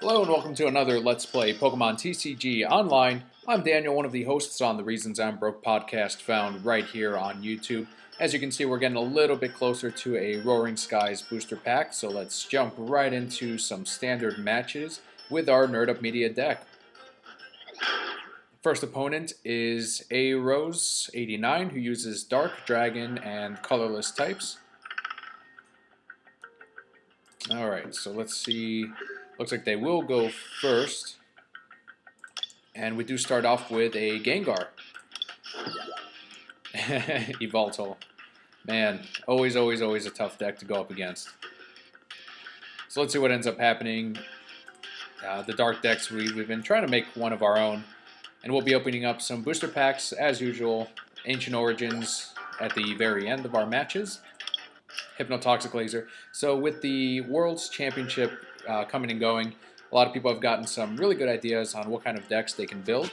Hello and welcome to another Let's Play Pokemon TCG Online. I'm Daniel, one of the hosts on the Reasons I'm Broke podcast found right here on YouTube. As you can see, we're getting a little bit closer to a Roaring Skies booster pack, so let's jump right into some standard matches with our Nerd Up Media deck. First opponent is Aero's 89, who uses Dark, Dragon, and Colorless types. Alright, so let's see. Looks like they will go first. And we do start off with a Gengar. Evoltol. Man, always a tough deck to go up against. So let's see what ends up happening. The Dark decks, we've been trying to make one of our own. And we'll be opening up some booster packs, as usual. Ancient Origins at the very end of our matches. Hypnotoxic Laser. So with the World's Championship coming and going, a lot of people have gotten some really good ideas on what kind of decks they can build.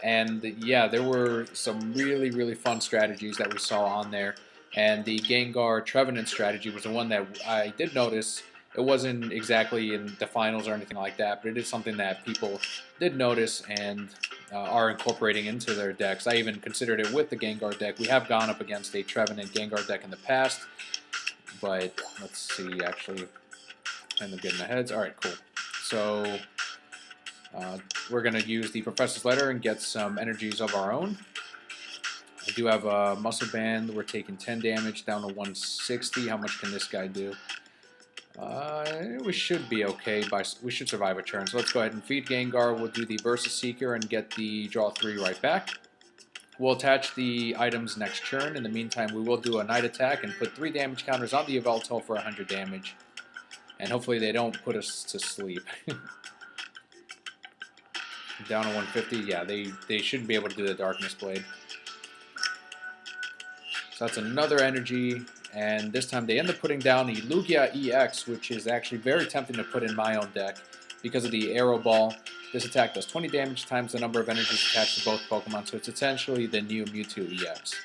And yeah, there were some really fun strategies that we saw on there. And the Gengar Trevenant strategy was the one that I did notice. It wasn't exactly in the finals or anything like that, but it is something that people did notice and are incorporating into their decks. I even considered it with the Gengar deck. We have gone up against a Trevenant Gengar deck in the past, but let's see, actually, end up getting the heads. Alright, cool. So we're going to use the Professor's Letter and get some energies of our own. I do have a Muscle Band. We're taking 10 damage down to 160. How much can this guy do? We should be okay. We should survive a turn. So let's go ahead and feed Gengar. We'll do the Versus Seeker and get the Draw 3 right back. We'll attach the items next turn. In the meantime, we will do a Night Attack and put 3 damage counters on the Yveltal for 100 damage. And hopefully they don't put us to sleep. Down to 150. Yeah, they shouldn't be able to do the Darkness Blade. So that's another energy. And this time they end up putting down the Lugia EX, which is actually very tempting to put in my own deck because of the Aero Ball. This attack does 20 damage times the number of energies attached to both Pokemon, so it's essentially the new Mewtwo EX.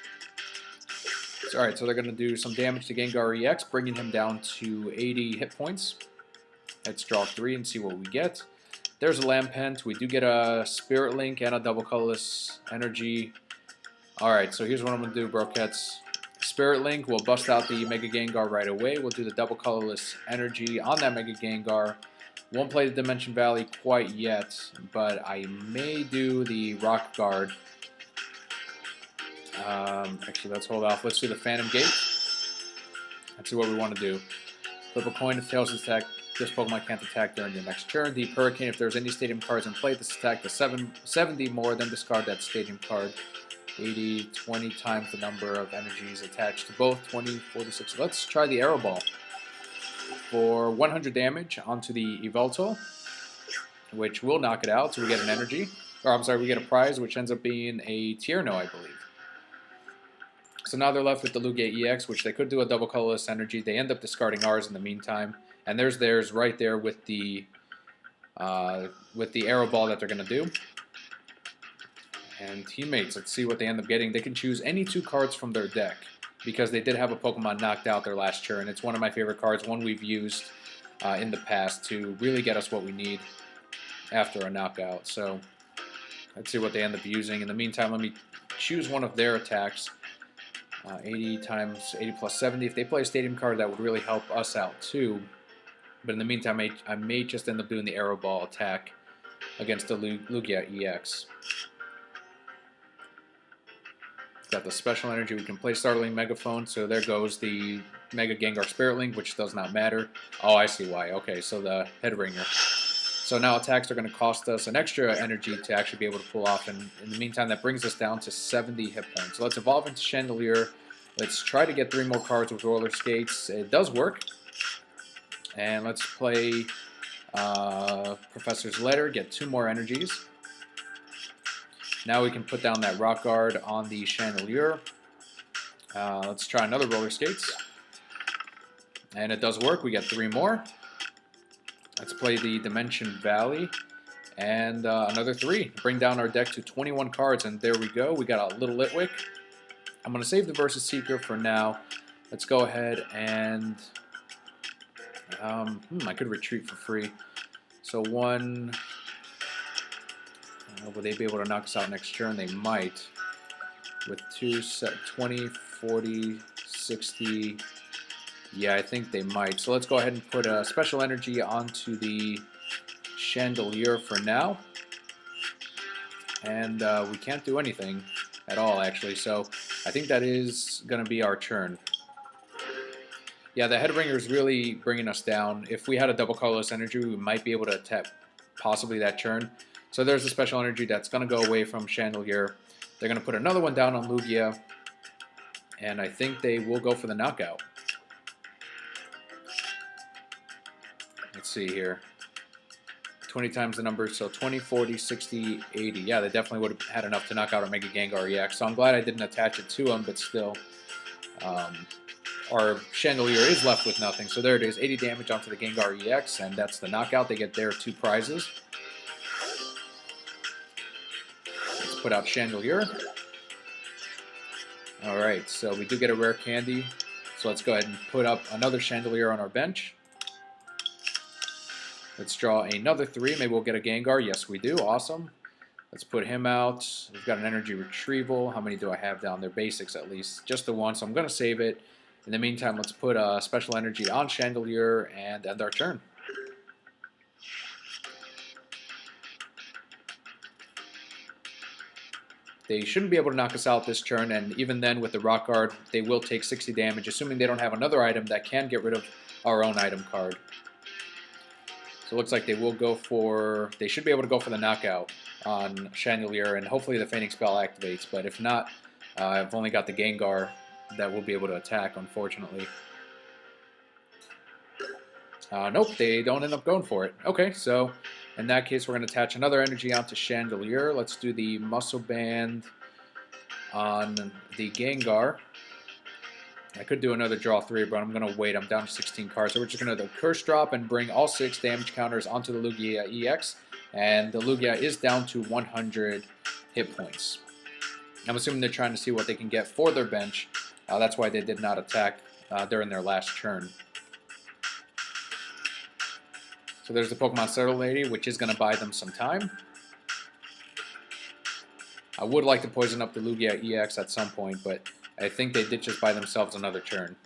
Alright, so they're going to do some damage to Gengar EX, bringing him down to 80 hit points. Let's draw 3 and see what we get. There's a Lampent. We do get a Spirit Link and a double colorless energy. Alright, so here's what I'm going to do, Brokettes. Spirit Link, we'll bust out the Mega Gengar right away. We'll do the double colorless energy on that Mega Gengar. Won't play the Dimension Valley quite yet, but I may do the Rock Guard. Actually, let's hold off. Let's do the Phantom Gate. Let's see what we want to do. Flip a coin if Tails attack. This Pokemon can't attack during your next turn. Deep Hurricane, if there's any stadium cards in play, this attack does 70 more, then discard that stadium card. 80, 20 times the number of energies attached to both, 20, 46. Let's try the Aero Ball for 100 damage onto the Yveltal, which will knock it out, so we get an energy. Or, I'm sorry, we get a prize, which ends up being a Tierno, I believe. So now they're left with the Lugia EX, which they could do a double colorless energy. They end up discarding ours in the meantime. And there's theirs right there with the Aero Ball that they're going to do. And teammates, let's see what they end up getting. They can choose any 2 cards from their deck because they did have a Pokemon knocked out their last turn. It's one of my favorite cards, one we've used in the past to really get us what we need after a knockout. So let's see what they end up using. In the meantime, let me choose one of their attacks. 80 times 80 plus 70. If they play a Stadium card, that would really help us out too. But in the meantime, I may just end up doing the Aero Ball attack against the Lugia EX. Got the special energy. We can play Startling Megaphone, so there goes the Mega Gengar Spirit Link, which does not matter. Oh, I see why. Okay, so the Head Ringer. So now attacks are going to cost us an extra energy to actually be able to pull off, and in the meantime, that brings us down to 70 hit points. So let's evolve into Chandelure. Let's try to get 3 more cards with Roller Skates. It does work. And let's play Professor's Letter, get 2 more energies. Now we can put down that Rock Guard on the Chandelure. Let's try another Roller Skates. And it does work. We get 3 more. Let's play the Dimension Valley. And another 3. Bring down our deck to 21 cards. And there we go. We got a little Litwick. I'm going to save the Versus Seeker for now. Let's go ahead and I could retreat for free. So one, will they be able to knock us out next turn? They might. With two set 20, 40, 60. Yeah, I think they might. So let's go ahead and put a special energy onto the Chandelure for now. And we can't do anything at all, actually. So I think that is going to be our turn. Yeah, the Headringer is really bringing us down. If we had a double colorless energy, we might be able to tap possibly that turn. So there's a special energy that's going to go away from Chandelure. They're going to put another one down on Lugia. And I think they will go for the knockout. Let's see here. 20 times the number, so 20, 40, 60, 80. Yeah, they definitely would have had enough to knock out our Mega Gengar EX. So I'm glad I didn't attach it to him, but still. Our Chandelure is left with nothing. So there it is, 80 damage onto the Gengar EX, and that's the knockout. They get their 2 prizes. Let's put out Chandelure. Alright, so we do get a rare candy. So let's go ahead and put up another Chandelure on our bench. Let's draw another 3. Maybe we'll get a Gengar. Yes, we do. Awesome. Let's put him out. We've got an energy retrieval. How many do I have down there? Basics, at least. Just the one, so I'm going to save it. In the meantime, let's put a special energy on Chandelure and end our turn. They shouldn't be able to knock us out this turn, and even then with the Rock Guard, they will take 60 damage, assuming they don't have another item that can get rid of our own item card. So it looks like they will go for... They should be able to go for the knockout on Chandelure, and hopefully the Fainting Spell activates. But if not, I've only got the Gengar that will be able to attack, unfortunately. Nope, they don't end up going for it. Okay, so in that case, we're going to attach another energy onto Chandelure. Let's do the Muscle Band on the Gengar. I could do another draw 3, but I'm going to wait. I'm down to 16 cards. So we're just going to Curse Drop and bring all 6 damage counters onto the Lugia EX. And the Lugia is down to 100 hit points. I'm assuming they're trying to see what they can get for their bench. That's why they did not attack during their last turn. So there's the Pokemon Settle Lady, which is going to buy them some time. I would like to poison up the Lugia EX at some point, but I think they did just buy themselves another turn.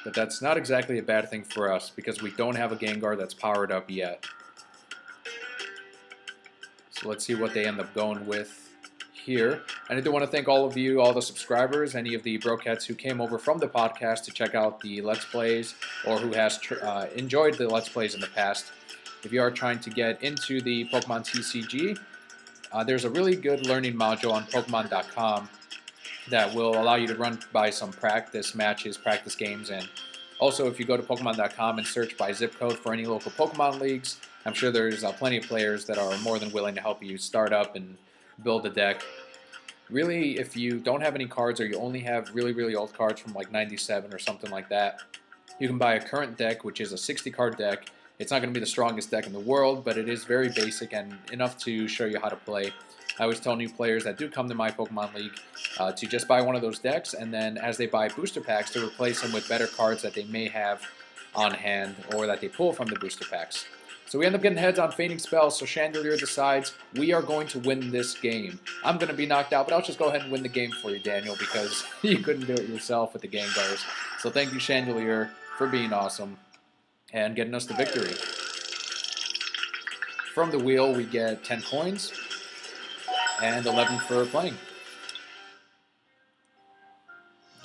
But that's not exactly a bad thing for us, because we don't have a Gengar that's powered up yet. So let's see what they end up going with here. And I do want to thank all of you, all the subscribers, any of the Brokettes who came over from the podcast to check out the Let's Plays, or who has enjoyed the Let's Plays in the past. If you are trying to get into the Pokemon TCG, there's a really good learning module on Pokemon.com that will allow you to run by some practice matches, practice games, and also if you go to Pokemon.com and search by zip code for any local Pokemon leagues, I'm sure there's plenty of players that are more than willing to help you start up and build a deck. Really, if you don't have any cards or you only have really, really old cards from like 97 or something like that, you can buy a current deck, which is a 60-card deck. It's not going to be the strongest deck in the world, but it is very basic and enough to show you how to play. I always tell new players that do come to my Pokemon League to just buy one of those decks, and then as they buy booster packs, to replace them with better cards that they may have on hand or that they pull from the booster packs. So we end up getting heads on Fainting Spell, so Chandelure decides we are going to win this game. I'm going to be knocked out, but I'll just go ahead and win the game for you, Daniel, because you couldn't do it yourself with the Gengars. So thank you, Chandelure, for being awesome and getting us the victory. From the wheel, we get 10 coins and 11 for playing.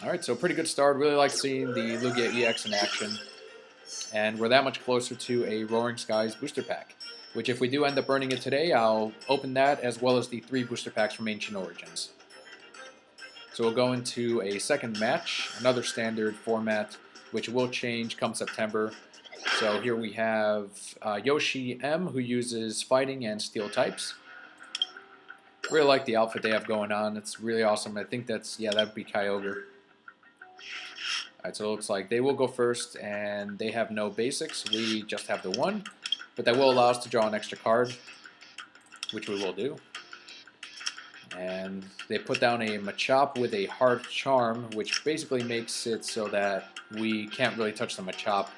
Alright, so pretty good start. Really like seeing the Lugia EX in action. And we're that much closer to a Roaring Skies booster pack, which if we do end up earning it today, I'll open that as well as the 3 booster packs from Ancient Origins. So we'll go into a second match, another standard format, which will change come September. So here we have Yoshi M, who uses fighting and steel types. Really like the outfit they have going on. It's really awesome. I think that's, yeah, that would be Kyogre. Alright, so it looks like they will go first, and they have no basics. We just have the 1, but that will allow us to draw an extra card, which we will do. And they put down a Machop with a Hard Charm, which basically makes it so that we can't really touch the Machop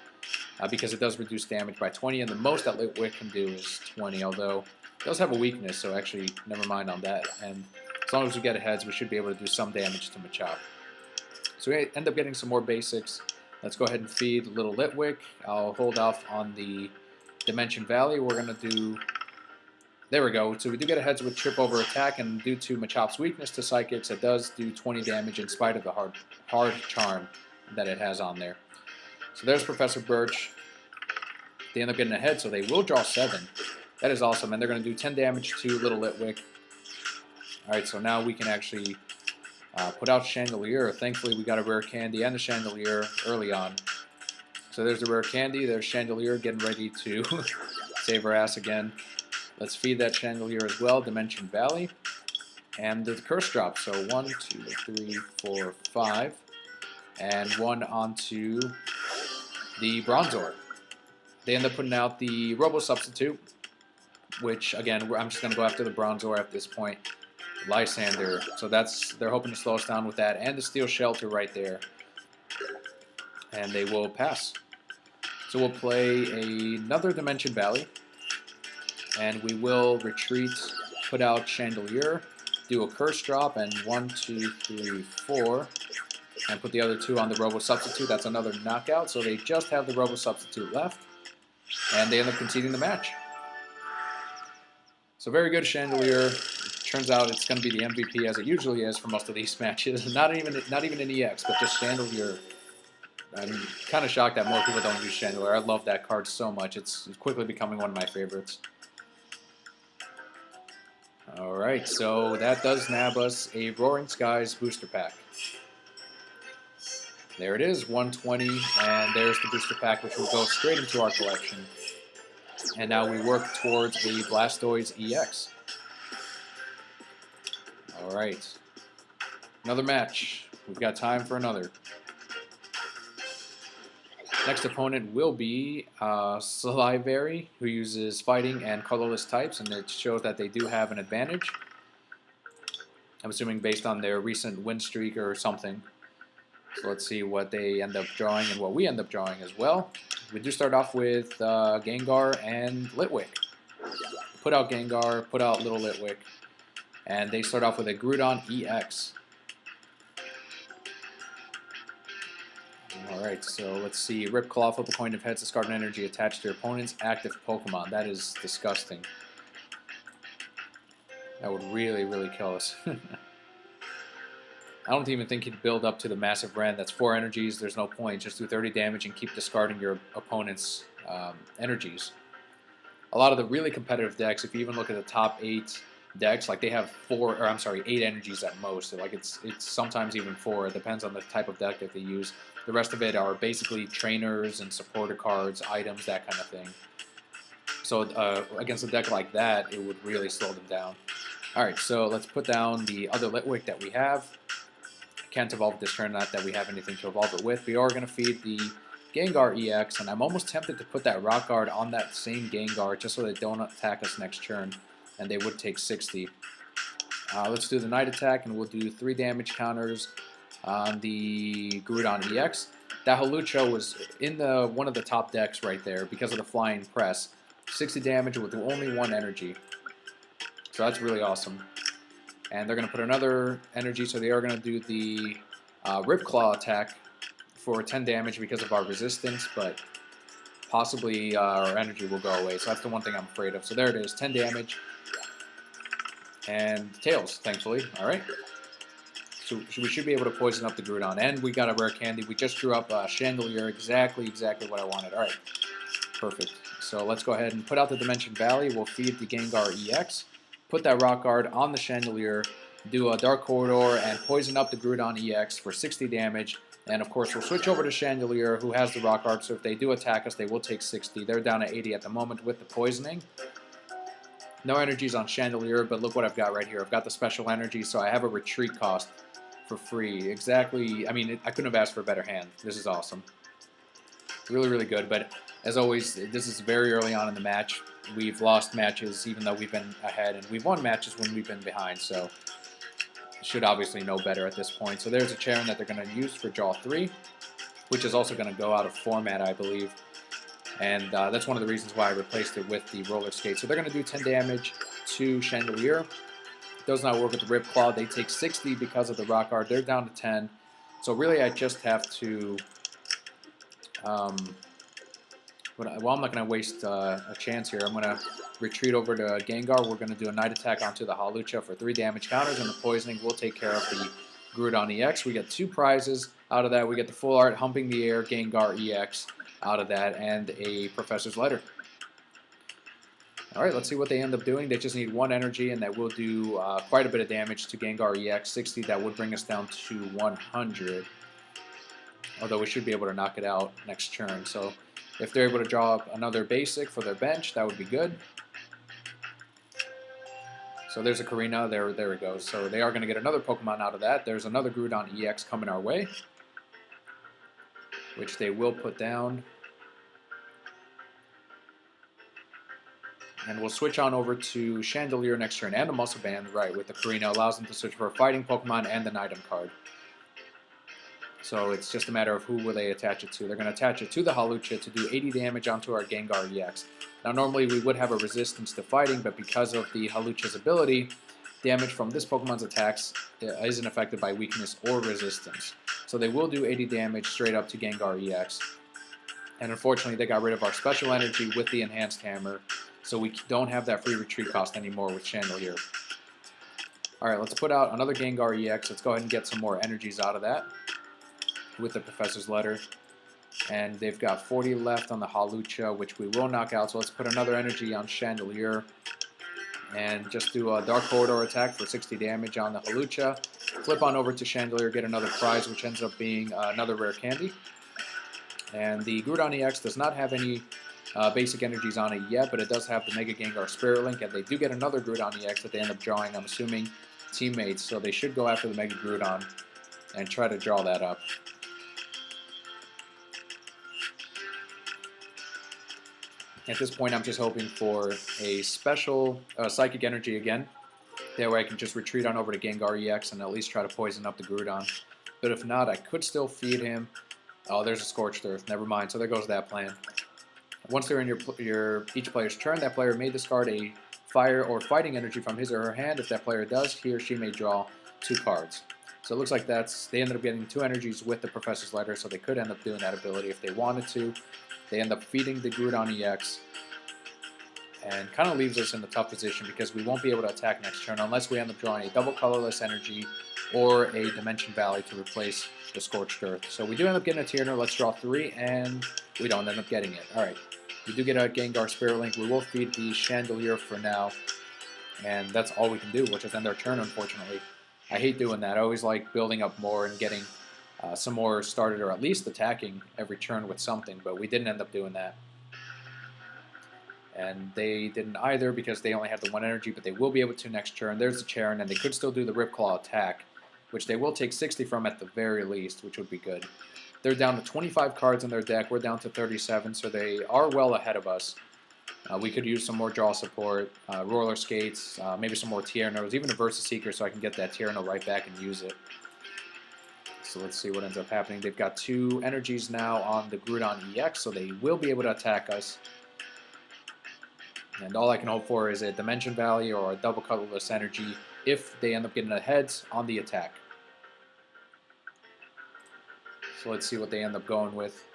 because it does reduce damage by 20, and the most that Litwick can do is 20, although it does have a weakness, so actually never mind on that. And as long as we get heads, we should be able to do some damage to Machop. So we end up getting some more basics. Let's go ahead and feed little Litwick. I'll hold off on the Dimension Valley. We're going to do... There we go. So we do get a heads with Trip over attack, and due to Machop's weakness to Psychics, it does do 20 damage in spite of the hard Charm that it has on there. So there's Professor Birch. They end up getting a head, so they will draw 7. That is awesome, and they're going to do 10 damage to little Litwick. Alright, so now we can actually put out Chandelure. Thankfully, we got a rare candy and a Chandelure early on. So there's the rare candy. There's Chandelure getting ready to save her ass again. Let's feed that Chandelure as well, Dimension Valley. And the curse drop. So 1, 2, 3, 4, 5. And 1 onto the Bronzor. They end up putting out the Robo Substitute, which, again, I'm just going to go after the Bronzor at this point. Lysander. So they're hoping to slow us down with that. And the Steel Shelter right there. And they will pass. So we'll play another Dimension Valley. And we will retreat, put out Chandelure, do a Curse Drop, and 1, 2, 3, 4. And put the other 2 on the Robo Substitute. That's another knockout. So they just have the Robo Substitute left. And they end up conceding the match. So very good Chandelure. Turns out it's going to be the MVP as it usually is for most of these matches. Not even an EX, but just Chandelure. I'm kind of shocked that more people don't use Chandelure. I love that card so much. It's quickly becoming one of my favorites. Alright, so that does nab us a Roaring Skies booster pack. There it is, 120, and there's the booster pack, which will go straight into our collection. And now we work towards the Blastoise EX. Alright, another match. We've got time for another. Next opponent will be Salivary, who uses fighting and colorless types, and it shows that they do have an advantage. I'm assuming based on their recent win streak or something. So let's see what they end up drawing and what we end up drawing as well. We do start off with Gengar and Litwick. Put out Gengar, put out little Litwick, and they start off with a Groudon EX. Alright, so let's see. Rip Claw, flip a coin of heads, discard an energy attached to your opponent's active Pokemon. That is disgusting. That would really, really kill us. I don't even think he'd build up to the massive Rend. That's 4 energies. There's no point. Just do 30 damage and keep discarding your opponent's energies. A lot of the really competitive decks, if you even look at the top 8 decks, like they have 8 energies at most. So like it's sometimes even 4. It depends on the type of deck that they use. The rest of it are basically trainers and supporter cards, items, that kind of thing. So against a deck like that, it would really slow them down. Alright, so let's put down the other Litwick that we have. Can't evolve this turn, not that we have anything to evolve it with. We are going to feed the Gengar EX, and I'm almost tempted to put that Rock Guard on that same Gengar just so they don't attack us next turn, and they would take 60. Let's do the Night Attack, and we'll do 3 damage counters on the Groudon EX. That Hawlucha was in one of the top decks right there because of the Flying Press. 60 damage with only 1 energy. So that's really awesome. And they're going to put another energy, so they are going to do the Rip Claw attack for 10 damage because of our resistance, but possibly our energy will go away. So that's the one thing I'm afraid of. So there it is, 10 damage. And Tails, thankfully. Alright. So we should be able to poison up the Groudon. And we got a rare candy. We just drew up Chandelure, exactly what I wanted. Alright, perfect. So let's go ahead and put out the Dimension Valley. We'll feed the Gengar EX. Put that Rock Guard on the Chandelure. Do a Dark Corridor and poison up the Groudon EX for 60 damage. And of course, we'll switch over to Chandelure, who has the Rock Guard. So if they do attack us, they will take 60. They're down at 80 at the moment with the poisoning. No energies on Chandelure, but look what I've got right here. I've got the special energy, so I have a retreat cost for free. Exactly. I mean, I couldn't have asked for a better hand. This is awesome. Really, really good. But as always, this is very early on in the match. We've lost matches even though we've been ahead, and we've won matches when we've been behind. So should obviously know better at this point. So there's a Charon that they're going to use for draw 3, which is also going to go out of format, I believe. And that's one of the reasons why I replaced it with the roller skate. So they're going to do 10 damage to Chandelure. Does not work with the Rip Claw. They take 60 because of the Rock Guard. They're down to 10. So really I just have to... well, I'm not going to waste a chance here. I'm going to retreat over to Gengar. We're going to do a Night Attack onto the Hawlucha for 3 damage counters, and the Poisoning will take care of the Groudon EX. We get 2 prizes out of that. We get the Full Art Humping the Air Gengar EX out of that, and a Professor's Letter. Alright, let's see what they end up doing. They just need 1 energy, and that will do quite a bit of damage to Gengar EX. 60, that would bring us down to 100. Although we should be able to knock it out next turn. So if they're able to draw up another basic for their bench, that would be good. So there's a Karina. There it goes. So they are going to get another Pokemon out of that. There's another Groudon EX coming our way, which they will put down. And we'll switch on over to Chandelure next turn, and the Muscle Band, right, with the Karina. Allows them to switch for a Fighting Pokemon and an item card. So it's just a matter of who will they attach it to. They're going to attach it to the Hawlucha to do 80 damage onto our Gengar EX. Now normally we would have a resistance to fighting, but because of the Hawlucha's ability, damage from this Pokemon's attacks isn't affected by weakness or resistance. So they will do 80 damage straight up to Gengar EX. And unfortunately they got rid of our special energy with the Enhanced Hammer, so we don't have that free retreat cost anymore with Chandelure. Alright, let's put out another Gengar EX. Let's go ahead and get some more energies out of that with the Professor's Letter. And they've got 40 left on the Hawlucha, which we will knock out. So let's put another energy on Chandelure and just do a Dark Corridor attack for 60 damage on the Hawlucha. Flip on over to Chandelure, get another prize, which ends up being another rare candy. And the Groudon EX does not have any basic energies on it yet, but it does have the Mega Gengar Spirit Link, and they do get another Groudon EX that they end up drawing, I'm assuming, teammates. So they should go after the Mega Groudon and try to draw that up. At this point, I'm just hoping for a special Psychic Energy again. That way I can just retreat on over to Gengar EX and at least try to poison up the Groudon. But if not, I could still feed him. Oh, there's a Scorched Earth. Never mind. So there goes that plan. Once they're in each player's turn, that player may discard a Fire or Fighting Energy from his or her hand. If that player does, he or she may draw 2 cards. So it looks like they ended up getting 2 energies with the Professor's Letter, so they could end up doing that ability if they wanted to. They end up feeding the Groudon EX, and kind of leaves us in a tough position because we won't be able to attack next turn unless we end up drawing a double colorless energy or a Dimension Valley to replace the Scorched Earth. So we do end up getting a Tierno. Let's draw 3, and we don't end up getting it. Alright, we do get a Gengar Spirit Link. We will feed the Chandelure for now, and that's all we can do, which is end our turn, unfortunately. I hate doing that. I always like building up more and getting some more started, or at least attacking every turn with something, but we didn't end up doing that. And they didn't either because they only have the 1 energy, but they will be able to next turn. There's the Charon, and they could still do the Rip Claw attack, which they will take 60 from at the very least, which would be good. They're down to 25 cards in their deck. We're down to 37, so they are well ahead of us. We could use some more draw support, roller skates, maybe some more Tiernos, even a Versus Seeker so I can get that Tierno right back and use it. So let's see what ends up happening. They've got 2 energies now on the Groudon EX, so they will be able to attack us. And all I can hope for is a Dimension Valley or a double colorless energy if they end up getting a heads on the attack. So let's see what they end up going with.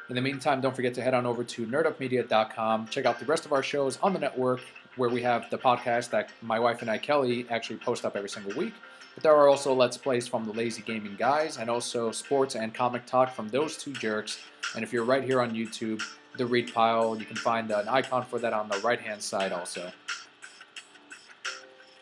In the meantime, don't forget to head on over to nerdupmedia.com. Check out the rest of our shows on the network, where we have the podcast that my wife and I, Kelli, actually post up every single week. But there are also Let's Plays from the Lazy Gaming Guys, and also sports and comic talk from those 2 jerks. And if you're right here on YouTube, the Read Pile, you can find an icon for that on the right-hand side also.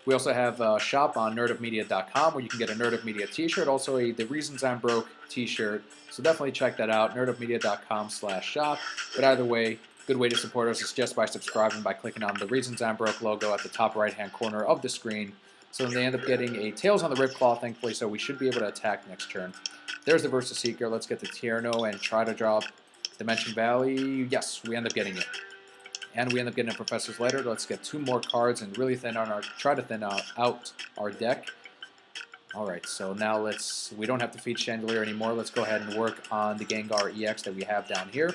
We also have a shop on nerdupmedia.com where you can get a Nerd Up Media t-shirt, also a The Reasons I'm Broke t-shirt. So definitely check that out, nerdupmedia.com/shop. But either way, good way to support us is just by subscribing by clicking on the Reasons I'm Broke logo at the top right-hand corner of the screen. So they end up getting a Tails on the Rip Claw, thankfully, so we should be able to attack next turn. There's the Versus Seeker. Let's get the Tierno and try to drop Dimension Valley. Yes, we end up getting it. And we end up getting a Professor's Letter. Let's get 2 more cards and really try to thin out our deck. Alright, so now we don't have to feed Chandelure anymore. Let's go ahead and work on the Gengar EX that we have down here.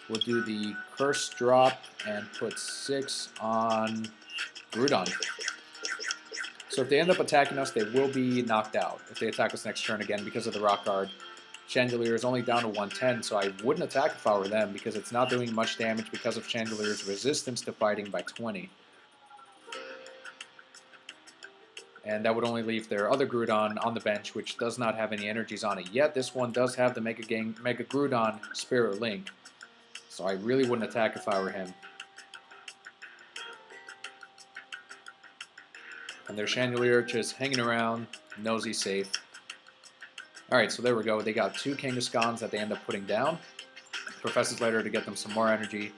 We'll do the Curse Drop and put 6 on Groudon. So if they end up attacking us, they will be knocked out if they attack us next turn again because of the Rock Guard. Chandelure is only down to 110, so I wouldn't attack if I were them because it's not doing much damage because of Chandelure's resistance to fighting by 20. And that would only leave their other Groudon on the bench, which does not have any energies on it yet. This one does have the Mega Groudon Spirit Link, so I really wouldn't attack if I were him. And their Chandelure just hanging around, knows he's safe. Alright, so there we go. They got 2 Kangaskhans that they end up putting down. Professor's Letter to get them some more energy.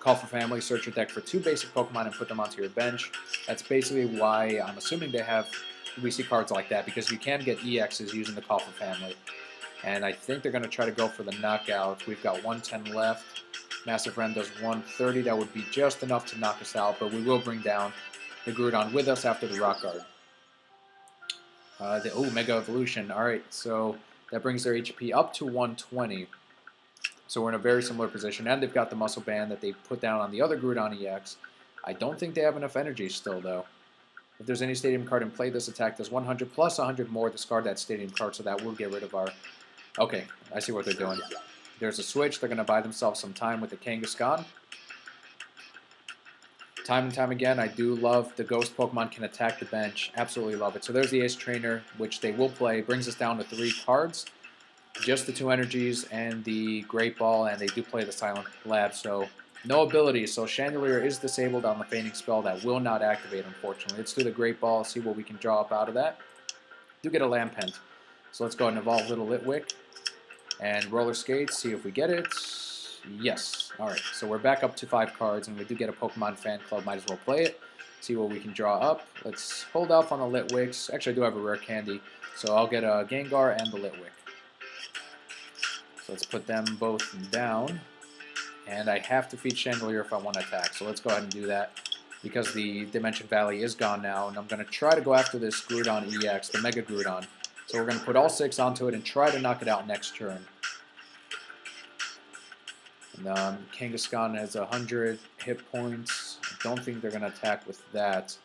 Call for Family, search your deck for 2 basic Pokemon and put them onto your bench. That's basically why I'm assuming we see cards like that, because you can get EXs using the Call for Family. And I think they're going to try to go for the knockout. We've got 110 left. Massive Ren does 130. That would be just enough to knock us out, but we will bring down the Groudon with us after the Rock Guard. Mega Evolution. Alright, so that brings their HP up to 120. So we're in a very similar position, and they've got the Muscle Band that they put down on the other Groudon EX. I don't think they have enough energy still, though. If there's any Stadium card in play, this attack does 100 plus 100 more. Discard that Stadium card, so that will get rid of our... Okay, I see what they're doing. There's a switch. They're going to buy themselves some time with the Kangaskhan. Time and time again, I do love the Ghost Pokemon can attack the bench. Absolutely love it. So there's the Ace Trainer, which they will play. Brings us down to 3 cards. Just the 2 energies and the Great Ball, and they do play the Silent Lab, so no abilities. So Chandelure is disabled on the Feigning Spell. That will not activate, unfortunately. Let's do the Great Ball, see what we can draw up out of that. Do get a Lampent. So let's go ahead and evolve Little Litwick. And Roller Skates, see if we get it. Yes. Alright, so we're back up to 5 cards, and we do get a Pokemon Fan Club. Might as well play it. See what we can draw up. Let's hold off on the Litwicks. Actually, I do have a Rare Candy, so I'll get a Gengar and the Litwick. So let's put them both down. And I have to feed Chandelure if I want to attack. So let's go ahead and do that, because the Dimension Valley is gone now. And I'm going to try to go after this Groudon EX, the Mega Groudon. So we're going to put all 6 onto it and try to knock it out next turn. And Kangaskhan has 100 hit points. I don't think they're going to attack with that.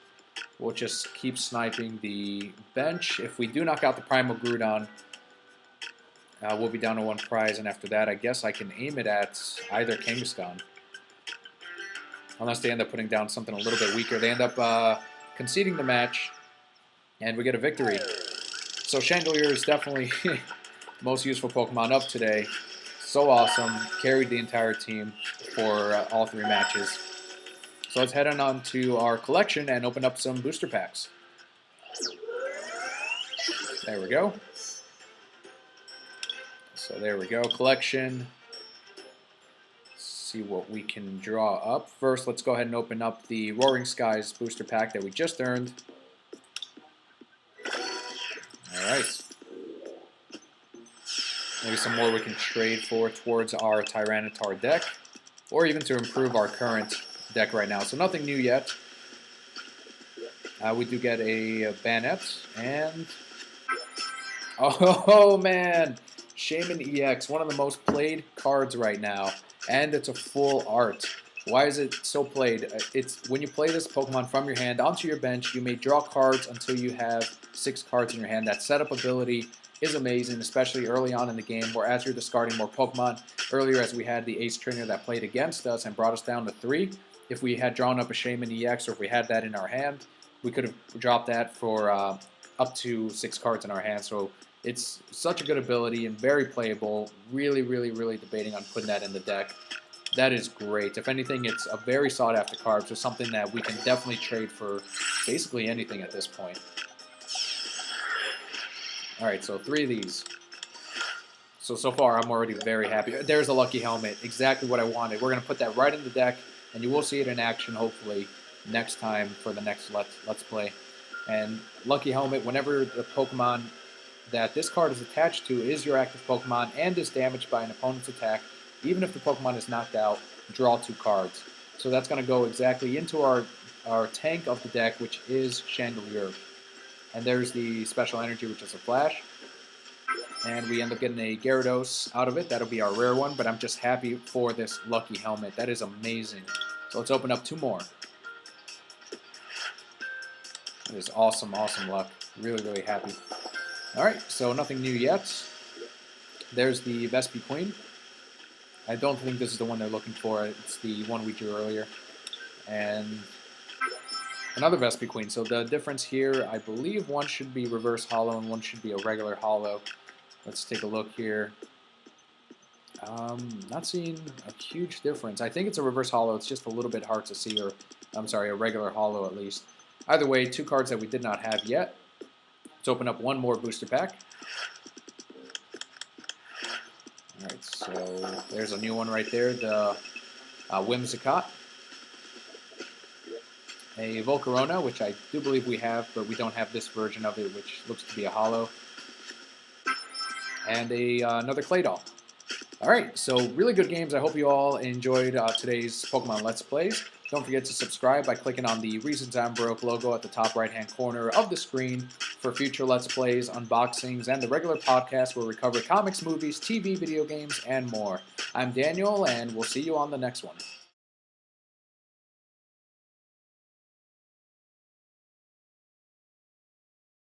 We'll just keep sniping the bench. If we do knock out the Primal Groudon, we'll be down to 1 prize, and after that, I guess I can aim it at either Kangaskhan. Unless they end up putting down something a little bit weaker. They end up conceding the match, and we get a victory. So Chandelure is definitely most useful Pokemon up today. So awesome. Carried the entire team for all 3 matches. So let's head on to our collection and open up some booster packs. There we go. So there we go, collection. Let's see what we can draw up. First, let's go ahead and open up the Roaring Skies booster pack that we just earned. Alright. Maybe some more we can trade for towards our Tyranitar deck, or even to improve our current deck right now. So nothing new yet. We do get a Banette, and... Oh, man! Shaman EX, one of the most played cards right now, and it's a full art. Why is it so played? It's when you play this Pokemon from your hand onto your bench, you may draw cards until you have 6 cards in your hand. That setup ability is amazing, especially early on in the game, where as you're discarding more Pokemon. Earlier, as we had the Ace Trainer that played against us and brought us down to 3, if we had drawn up a Shaman EX, or if we had that in our hand, we could have dropped that for up to 6 cards in our hand. So it's such a good ability and very playable. Really, really, really debating on putting that in the deck. That is great. If anything, it's a very sought-after card, so something that we can definitely trade for basically anything at this point. Alright, so 3 of these. So far, I'm already very happy. There's a Lucky Helmet, exactly what I wanted. We're going to put that right in the deck, and you will see it in action, hopefully, next time for the next Let's Play. And Lucky Helmet, whenever the Pokemon that this card is attached to is your active Pokemon and is damaged by an opponent's attack, even if the Pokemon is knocked out, draw 2 cards. So that's going to go exactly into our tank of the deck, which is Chandelure. And there's the special energy, which is a flash. And we end up getting a Gyarados out of it. That'll be our rare one, but I'm just happy for this lucky helmet. That is amazing. So let's open up 2 more. That is awesome, awesome luck. Really, really happy. Alright, so nothing new yet. There's the Vespi Queen. I don't think this is the one they're looking for. It's the one we drew earlier. And another Vespi Queen. So the difference here, I believe one should be reverse hollow and one should be a regular hollow. Let's take a look here. Not seeing a huge difference. I think it's a reverse hollow. It's just a little bit hard to see, or I'm sorry, a regular hollow at least. Either way, 2 cards that we did not have yet. Let's open up 1 more booster pack. Alright, so there's a new one right there, the Whimsicott. A Volcarona, which I do believe we have, but we don't have this version of it, which looks to be a hollow. And another Clay Doll. Alright, so really good games. I hope you all enjoyed today's Pokemon Let's Plays. Don't forget to subscribe by clicking on the Reasons I'm Broke logo at the top right-hand corner of the screen for future Let's Plays, unboxings, and the regular podcast where we cover comics, movies, TV, video games, and more. I'm Daniel, and we'll see you on the next one.